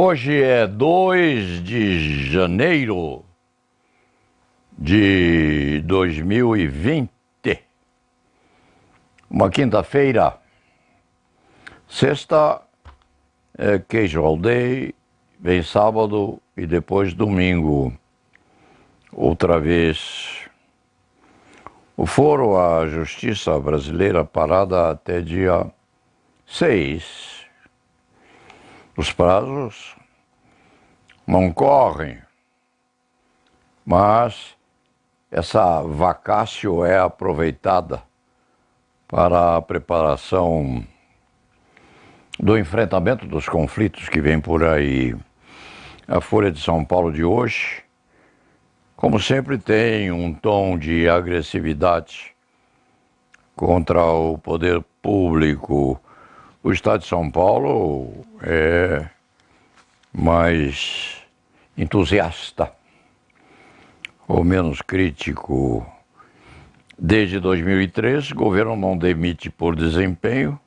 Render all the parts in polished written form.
Hoje é 2 de janeiro de 2020, uma quinta-feira. Sexta é Casual Day, vem sábado e depois domingo. Outra vez. O foro, a justiça brasileira parada até dia 6. Os prazos não correm, mas essa vacácio é aproveitada para a preparação do enfrentamento dos conflitos que vem por aí. A Folha de São Paulo de hoje, como sempre, tem um tom de agressividade contra o poder público. O Estado de São Paulo é mais entusiasta ou menos crítico. Desde 2003, o governo não demite por desempenho.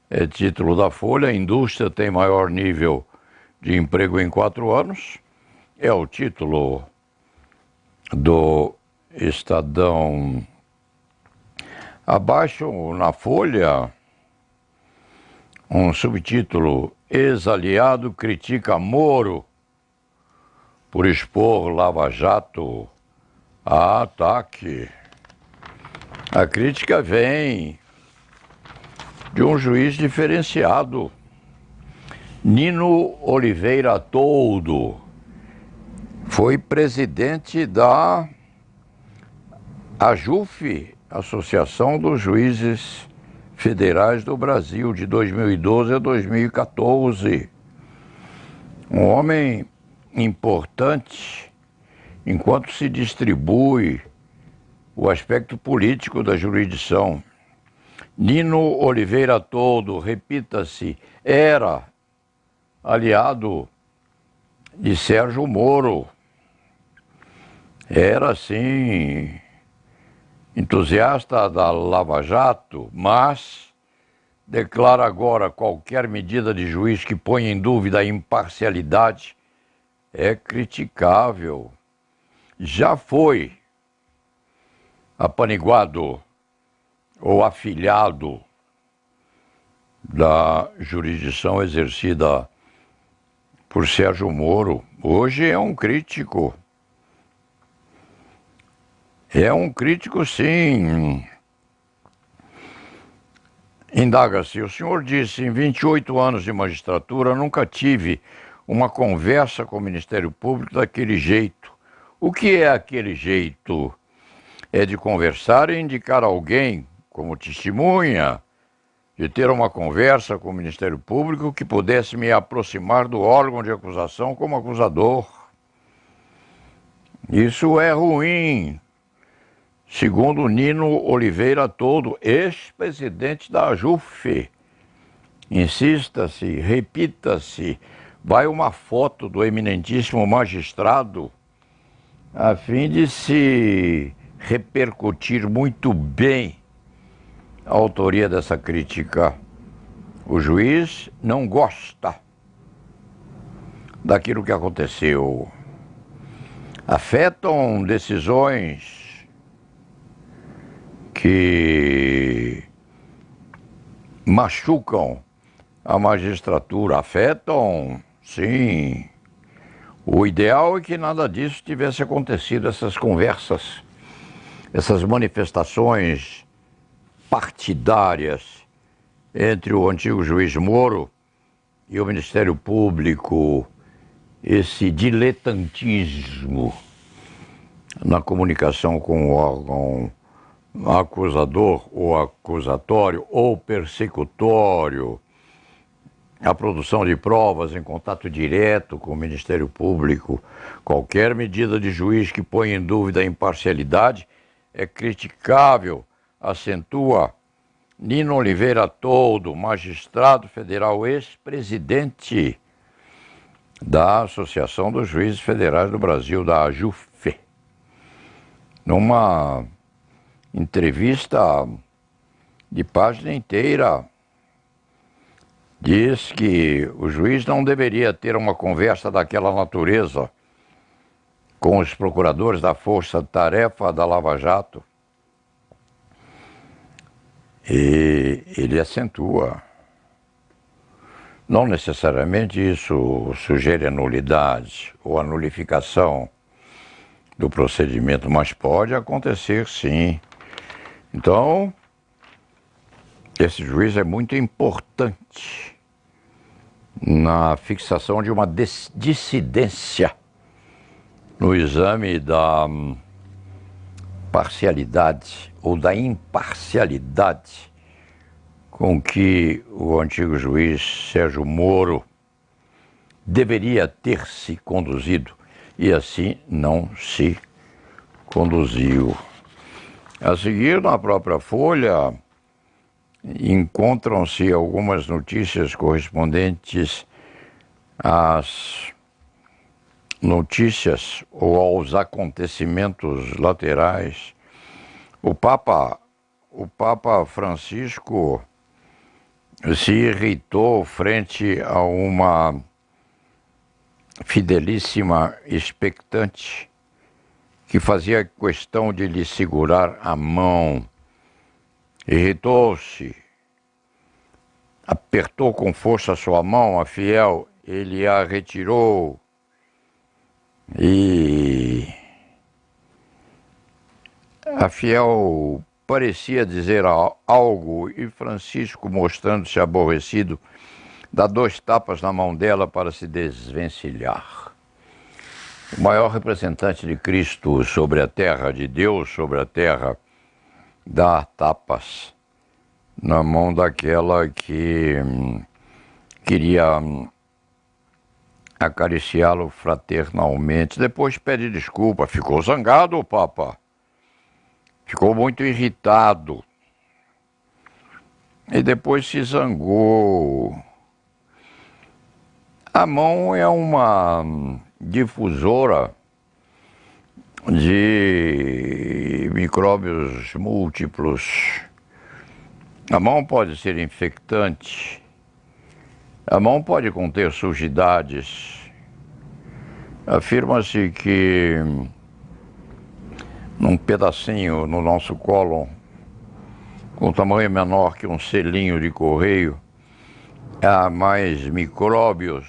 É título da Folha. A indústria tem maior nível de emprego em 4 anos. É o título do Estadão. Abaixo, na Folha, um subtítulo: ex-aliado critica Moro por expor Lava Jato a ataque. A crítica vem de um juiz diferenciado, Nino Oliveira Toldo. Foi presidente da AJUF, Associação dos Juízes Federais do Brasil, de 2012 a 2014. Um homem importante enquanto se distribui o aspecto político da jurisdição. Nino Oliveira Toldo, repita-se, era aliado de Sérgio Moro. Era, sim, entusiasta da Lava Jato, mas declara agora: qualquer medida de juiz que ponha em dúvida a imparcialidade é criticável. Já foi apaniguado ou afilhado da jurisdição exercida por Sérgio Moro. Hoje é um crítico. É um crítico, sim. Indaga-se: o senhor disse, em 28 anos de magistratura, nunca tive uma conversa com o Ministério Público daquele jeito. O que é aquele jeito? É de conversar e indicar alguém como testemunha, de ter uma conversa com o Ministério Público que pudesse me aproximar do órgão de acusação como acusador. Isso é ruim, segundo Nino Oliveira Toldo, ex-presidente da AJUF. Insista-se, repita-se, vai uma foto do eminentíssimo magistrado, a fim de se repercutir muito bem a autoria dessa crítica. O juiz não gosta daquilo que aconteceu. Afetam decisões que machucam a magistratura. Afetam, sim. O ideal é que nada disso tivesse acontecido, essas conversas, essas manifestações partidárias entre o antigo juiz Moro e o Ministério Público, esse diletantismo na comunicação com o órgão acusador ou acusatório ou persecutório, a produção de provas em contato direto com o Ministério Público. Qualquer medida de juiz que ponha em dúvida a imparcialidade é criticável, acentua Nino Oliveira Toldo, magistrado federal, ex-presidente da Associação dos Juízes Federais do Brasil, da AJUF. Numa entrevista de página inteira diz que o juiz não deveria ter uma conversa daquela natureza com os procuradores da Força-Tarefa da Lava Jato. E ele acentua. Não necessariamente isso sugere a nulidade ou a nulificação do procedimento, mas pode acontecer sim. Então, esse juiz é muito importante na fixação de uma dissidência no exame da parcialidade ou da imparcialidade com que o antigo juiz Sérgio Moro deveria ter se conduzido e assim não se conduziu. A seguir, na própria Folha, encontram-se algumas notícias correspondentes às notícias ou aos acontecimentos laterais. O Papa Francisco se irritou frente a uma fidelíssima expectante que fazia questão de lhe segurar a mão. Irritou-se, apertou com força sua mão, a fiel, ele a retirou e a fiel parecia dizer algo e Francisco, mostrando-se aborrecido, dá 2 tapas na mão dela para se desvencilhar. O maior representante de Cristo sobre a terra, de Deus sobre a terra, dá tapas na mão daquela que queria acariciá-lo fraternalmente. Depois pede desculpa. Ficou zangado o Papa. Ficou muito irritado. E depois se zangou. A mão é uma difusora de micróbios múltiplos. A mão pode ser infectante. A mão pode conter sujidades. Afirma-se que num pedacinho no nosso cólon, com tamanho menor que um selinho de correio, há mais micróbios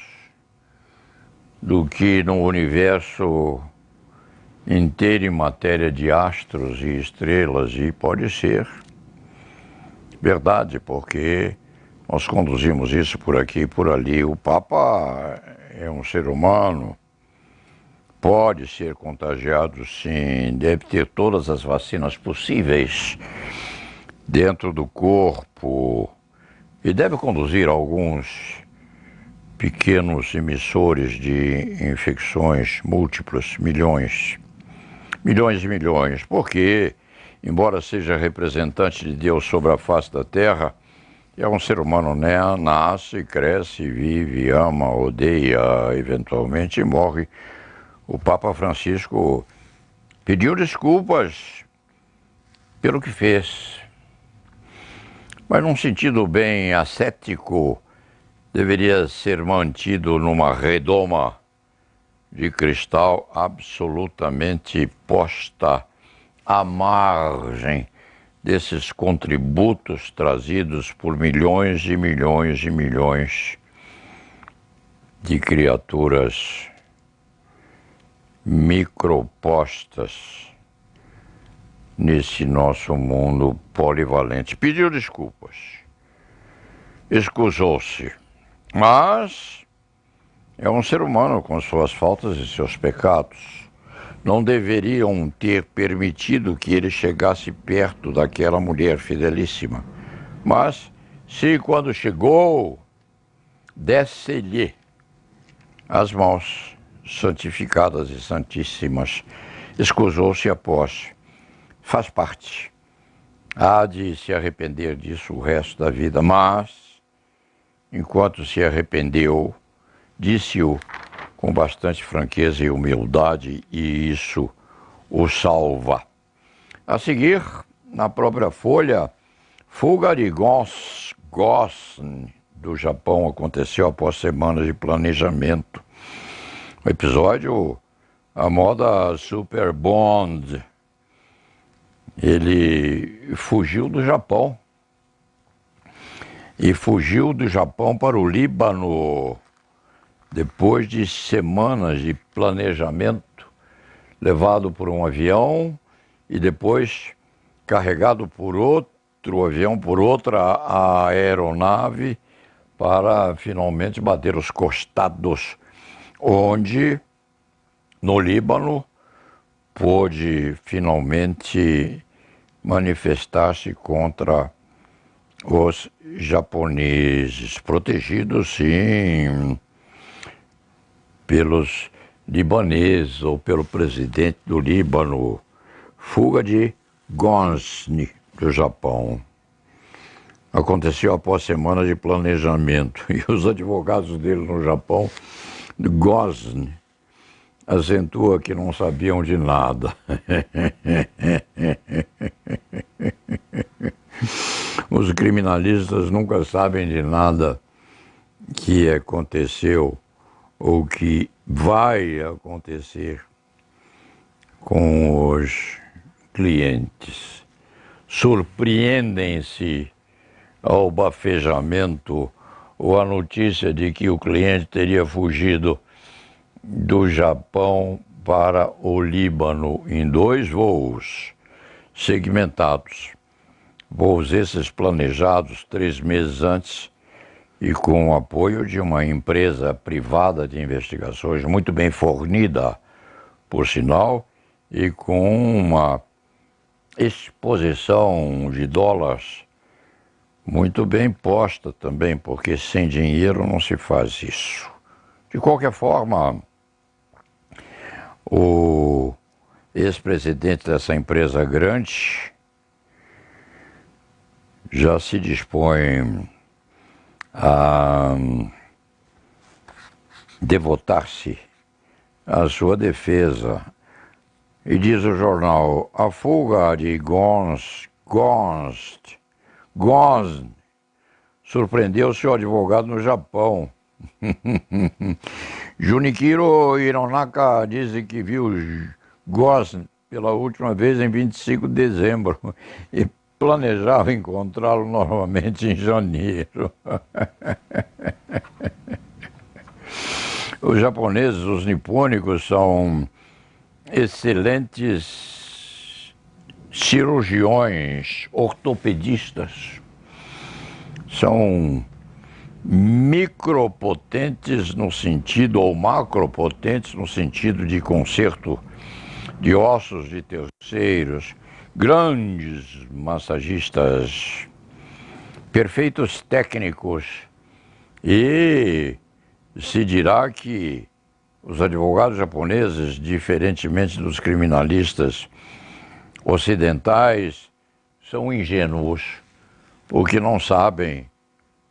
do que no universo inteiro em matéria de astros e estrelas, e pode ser verdade, porque nós conduzimos isso por aqui e por ali. O Papa é um ser humano, pode ser contagiado sim, deve ter todas as vacinas possíveis dentro do corpo e deve conduzir alguns pequenos emissores de infecções múltiplas, milhões e milhões, porque, embora seja representante de Deus sobre a face da terra, é um ser humano, né? Nasce, cresce, vive, ama, odeia, eventualmente morre. O Papa Francisco pediu desculpas pelo que fez, mas num sentido bem ascético, deveria ser mantido numa redoma de cristal absolutamente posta à margem desses contributos trazidos por milhões e milhões e milhões de criaturas micropostas nesse nosso mundo polivalente. Pediu desculpas, escusou-se, mas é um ser humano com suas faltas e seus pecados. Não deveriam ter permitido que ele chegasse perto daquela mulher fidelíssima. Mas, se quando chegou, desse-lhe as mãos santificadas e santíssimas, escusou-se após. Faz parte. Há de se arrepender disso o resto da vida, mas, enquanto se arrependeu, disse-o com bastante franqueza e humildade, e isso o salva. A seguir, na própria Folha, fuga de do Japão aconteceu após semanas de planejamento. O episódio, a moda Super Bond, ele fugiu do Japão. E fugiu do Japão para o Líbano, depois de semanas de planejamento, levado por um avião e depois carregado por outro avião, por outra aeronave, para finalmente bater os costados, onde, no Líbano, pôde finalmente manifestar-se contra os japoneses, protegidos, sim, pelos libaneses ou pelo presidente do Líbano. Fuga de Ghozni, do Japão. Aconteceu após semanas de planejamento. E os advogados dele no Japão, Ghozni, acentua que não sabiam de nada. Os criminalistas nunca sabem de nada que aconteceu ou que vai acontecer com os clientes. Surpreendem-se ao bafejamento ou à notícia de que o cliente teria fugido do Japão para o Líbano em 2 voos segmentados. Voos esses planejados 3 meses antes e com o apoio de uma empresa privada de investigações muito bem fornida, por sinal, e com uma exposição de dólares muito bem posta também, porque sem dinheiro não se faz isso. De qualquer forma, o ex-presidente dessa empresa grande já se dispõe a devotar-se à sua defesa. E diz o jornal, a fuga de Ghozni surpreendeu seu advogado no Japão. Junichiro Hironaka diz que viu Ghozni pela última vez em 25 de dezembro e planejava encontrá-lo novamente em janeiro. Os japoneses, os nipônicos, são excelentes cirurgiões, ortopedistas. São micropotentes no sentido, ou macropotentes no sentido de conserto de ossos de terceiros, grandes massagistas, perfeitos técnicos, e se dirá que os advogados japoneses, diferentemente dos criminalistas ocidentais, são ingênuos, porque não sabem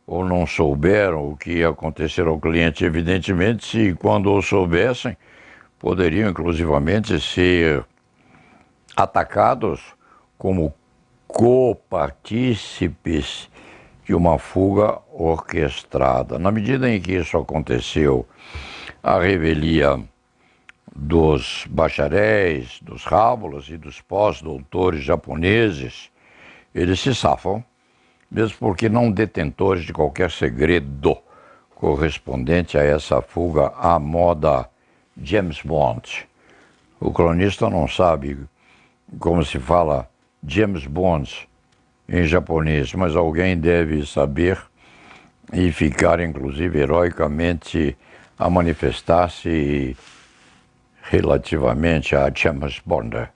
ou não souberam o que ia acontecer ao cliente. Evidentemente, se quando o soubessem, poderiam inclusivamente ser atacados como copartícipes de uma fuga orquestrada. Na medida em que isso aconteceu, a revelia dos bacharéis, dos rábulas e dos pós-doutores japoneses, eles se safam, mesmo porque não detentores de qualquer segredo correspondente a essa fuga à moda James Bond. O cronista não sabe como se fala James Bond em japonês, mas alguém deve saber e ficar, inclusive, heroicamente a manifestar-se relativamente a James Bond.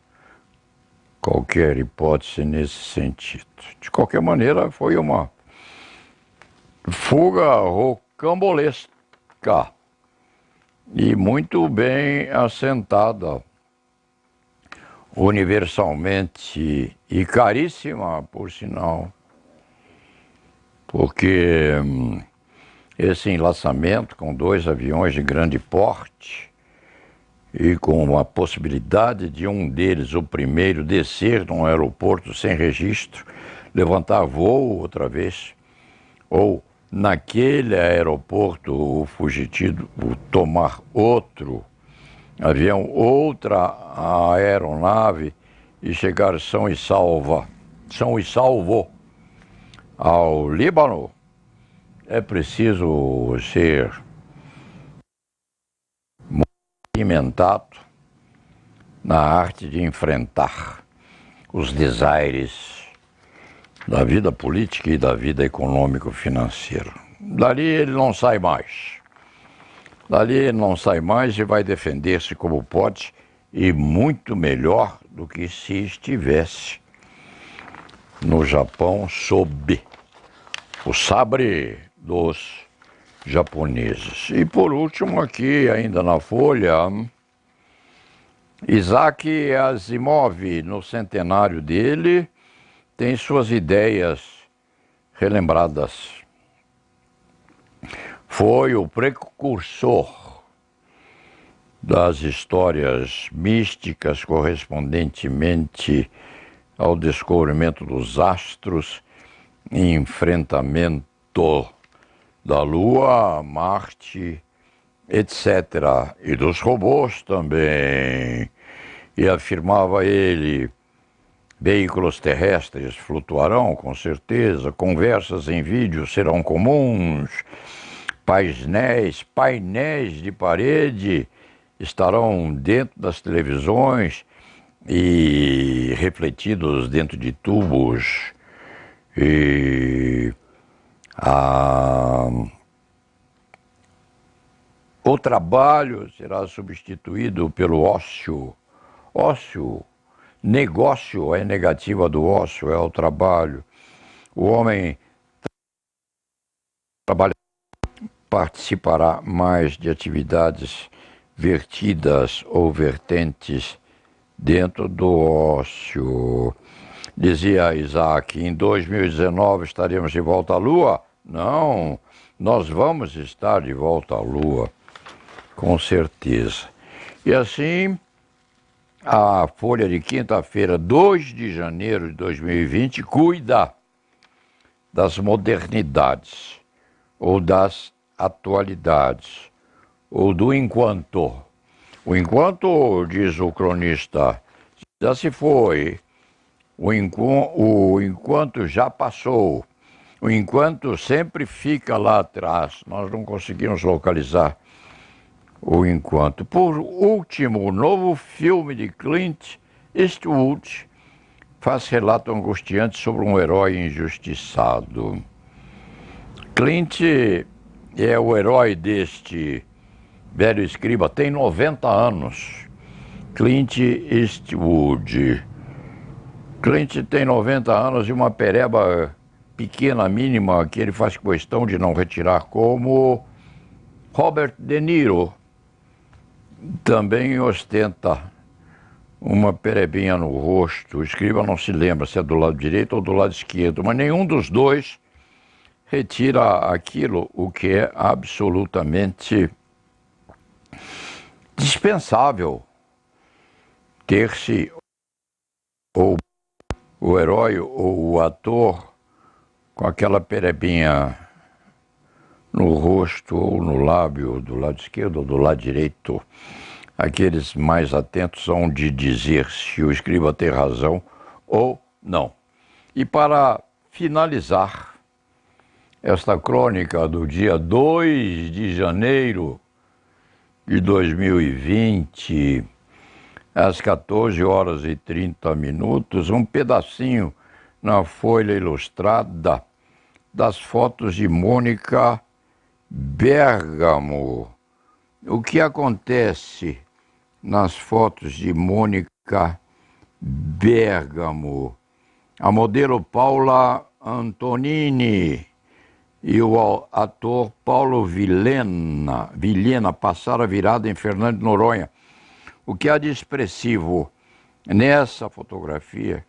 Qualquer hipótese nesse sentido. De qualquer maneira, foi uma fuga rocambolesca e muito bem assentada, universalmente, e caríssima, por sinal, porque esse enlaçamento com 2 aviões de grande porte e com a possibilidade de um deles, o primeiro, descer num aeroporto sem registro, levantar voo outra vez, ou naquele aeroporto o fugitivo tomar outro avião, outra aeronave e chegar são e salvo ao Líbano, é preciso ser movimentado na arte de enfrentar os desaires da vida política e da vida econômico-financeira. Dali ele não sai mais. Dali ele não sai mais e vai defender-se como pode e muito melhor do que se estivesse no Japão sob o sabre dos japoneses. E por último aqui, ainda na Folha, Isaac Asimov, no centenário dele, tem suas ideias relembradas. Foi o precursor das histórias místicas correspondentemente ao descobrimento dos astros e enfrentamento da Lua, Marte, etc. E dos robôs também. E afirmava ele, veículos terrestres flutuarão, com certeza, conversas em vídeo serão comuns, painéis de parede estarão dentro das televisões e refletidos dentro de tubos. E o trabalho será substituído pelo ócio. Negócio é negativa do ócio, é o trabalho. O homem trabalha, participará mais de atividades vertidas ou vertentes dentro do ócio. Dizia Isaac, em 2019 estaremos de volta à Lua? Não, nós vamos estar de volta à Lua, com certeza. E assim, a Folha de quinta-feira, 2 de janeiro de 2020, cuida das modernidades, ou das atualidades, ou do enquanto. O enquanto, diz o cronista, já se foi. O enquanto já passou. O enquanto sempre fica lá atrás. Nós não conseguimos localizar o enquanto. Por último, o novo filme de Clint Eastwood faz relato angustiante sobre um herói injustiçado. Clint é o herói deste velho escriba, tem 90 anos. Clint Eastwood. Clint tem 90 anos e uma pereba pequena, mínima, que ele faz questão de não retirar, como Robert De Niro. Também ostenta uma perebinha no rosto. O escriba não se lembra se é do lado direito ou do lado esquerdo, mas nenhum dos dois retira aquilo o que é absolutamente dispensável. Ter-se ou o herói ou o ator com aquela perebinha no rosto ou no lábio, do lado esquerdo ou do lado direito. Aqueles mais atentos hão de dizer se o escriba tem razão ou não. E para finalizar esta crônica do dia 2 de janeiro de 2020, às 14h30, um pedacinho na Folha Ilustrada das fotos de Mônica Bergamo. O que acontece nas fotos de Mônica Bergamo? A modelo Paula Antonini e o ator Paulo Vilhena passaram a virada em Fernando de Noronha. O que há de expressivo nessa fotografia,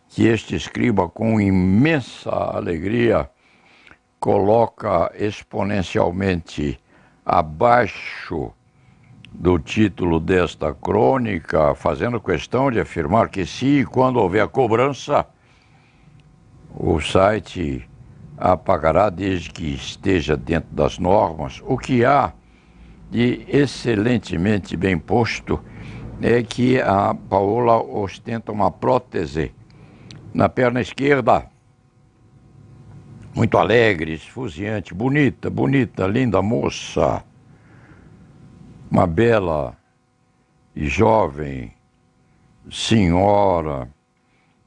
que este escriba com imensa alegria coloca exponencialmente abaixo do título desta crônica, fazendo questão de afirmar que se e quando houver cobrança, o site apagará desde que esteja dentro das normas. O que há de excelentemente bem posto é que a Paola ostenta uma prótese na perna esquerda, muito alegre, esfuziante, bonita, linda moça, uma bela e jovem senhora.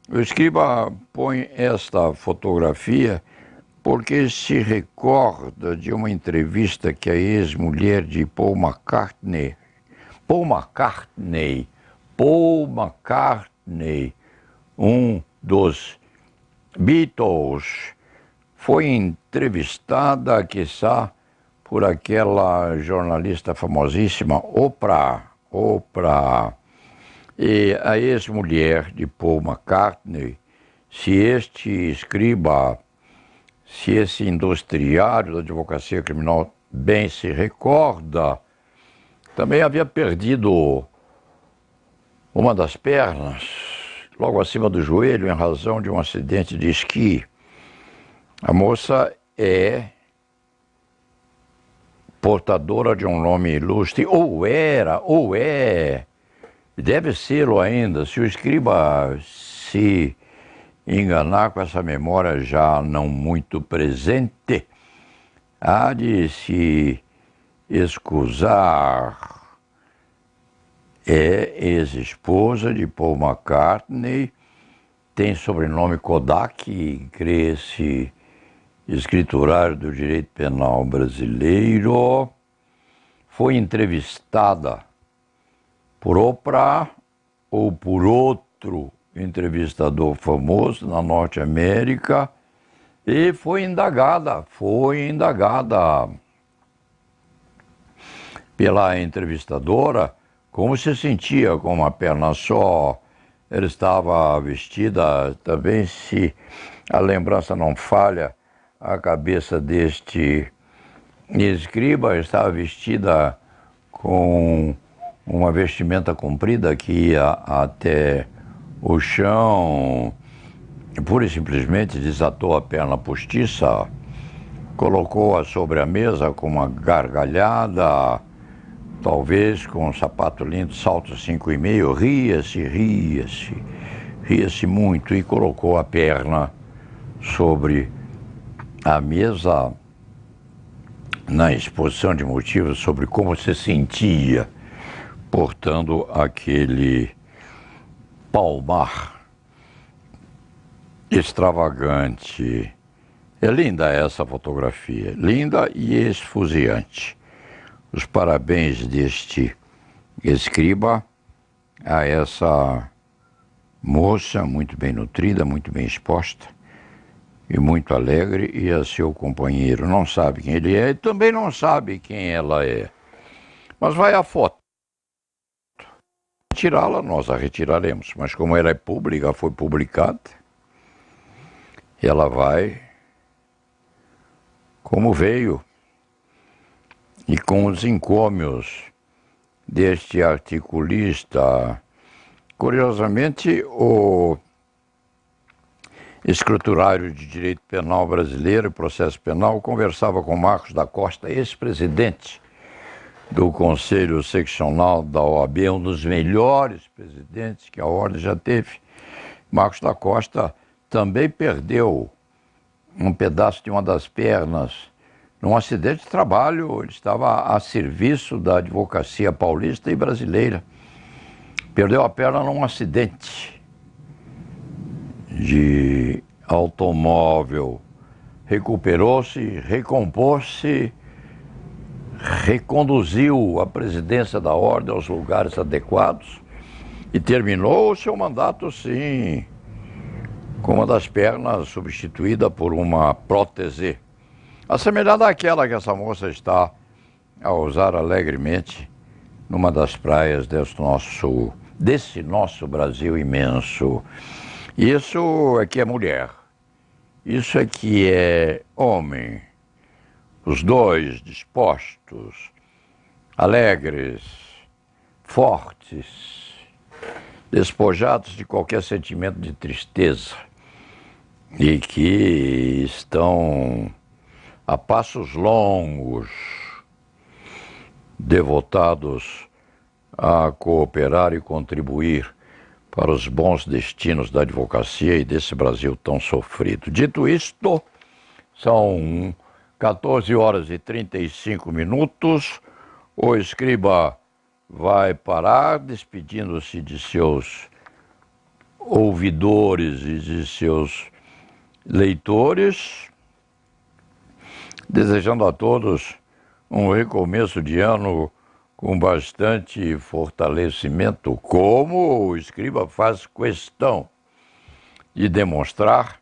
O escriba põe esta fotografia porque se recorda de uma entrevista que a ex-mulher de Paul McCartney, um dos Beatles, foi entrevistada, quiçá, por aquela jornalista famosíssima, Oprah. E a ex-mulher de Paul McCartney, se este escriba, se esse industriário da advocacia criminal bem se recorda, também havia perdido uma das pernas, logo acima do joelho, em razão de um acidente de esqui. A moça é portadora de um nome ilustre, ou é, deve ser-lo ainda, se o escriba se enganar com essa memória já não muito presente, há de se escusar. É ex-esposa de Paul McCartney, tem sobrenome Kodak, crê-se escriturário do direito penal brasileiro, foi entrevistada por Oprah ou por outro entrevistador famoso na Norte América e foi indagada pela entrevistadora como se sentia com uma perna só. Ela estava vestida, também, se a lembrança não falha, a cabeça deste escriba estava vestida com uma vestimenta comprida que ia até o chão, pura e simplesmente desatou a perna postiça, colocou-a sobre a mesa com uma gargalhada, talvez com um sapato lindo, salto 5,5, ria-se muito e colocou a perna sobre a mesa na exposição de motivos sobre como se sentia portando aquele palmar extravagante. É linda essa fotografia, linda e esfuziante. Os parabéns deste escriba a essa moça muito bem nutrida, muito bem exposta e muito alegre, e a seu companheiro. Não sabe quem ele é e também não sabe quem ela é. Mas vai a foto. Tirá-la, nós a retiraremos, mas como ela é pública, foi publicada, ela vai como veio e com os encômios deste articulista. Curiosamente, o escriturário de direito penal brasileiro e processo penal conversava com Marcos da Costa, ex-presidente do Conselho Seccional da OAB, um dos melhores presidentes que a Ordem já teve. Marcos da Costa também perdeu um pedaço de uma das pernas num acidente de trabalho. Ele estava a serviço da advocacia paulista e brasileira. Perdeu a perna num acidente de automóvel. Recuperou-se, recompôs-se, reconduziu a presidência da Ordem aos lugares adequados e terminou o seu mandato, sim, com uma das pernas substituída por uma prótese, assemelhada àquela que essa moça está a usar alegremente numa das praias desse nosso Brasil imenso. Isso é que é mulher, isso é que é homem. Os dois dispostos, alegres, fortes, despojados de qualquer sentimento de tristeza. e que estão a passos longos devotados a cooperar e contribuir para os bons destinos da advocacia e desse Brasil tão sofrido. Dito isto, são 14 horas e 35 minutos. O escriba vai parar, despedindo-se de seus ouvidores e de seus leitores, desejando a todos um recomeço de ano com bastante fortalecimento, como o escriba faz questão de demonstrar,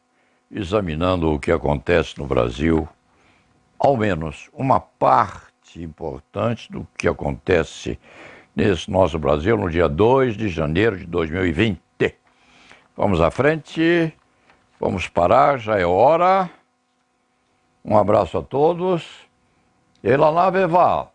examinando o que acontece no Brasil, ao menos uma parte importante do que acontece nesse nosso Brasil no dia 2 de janeiro de 2020. Vamos à frente, vamos parar, já é hora. Um abraço a todos. E lá na Veval.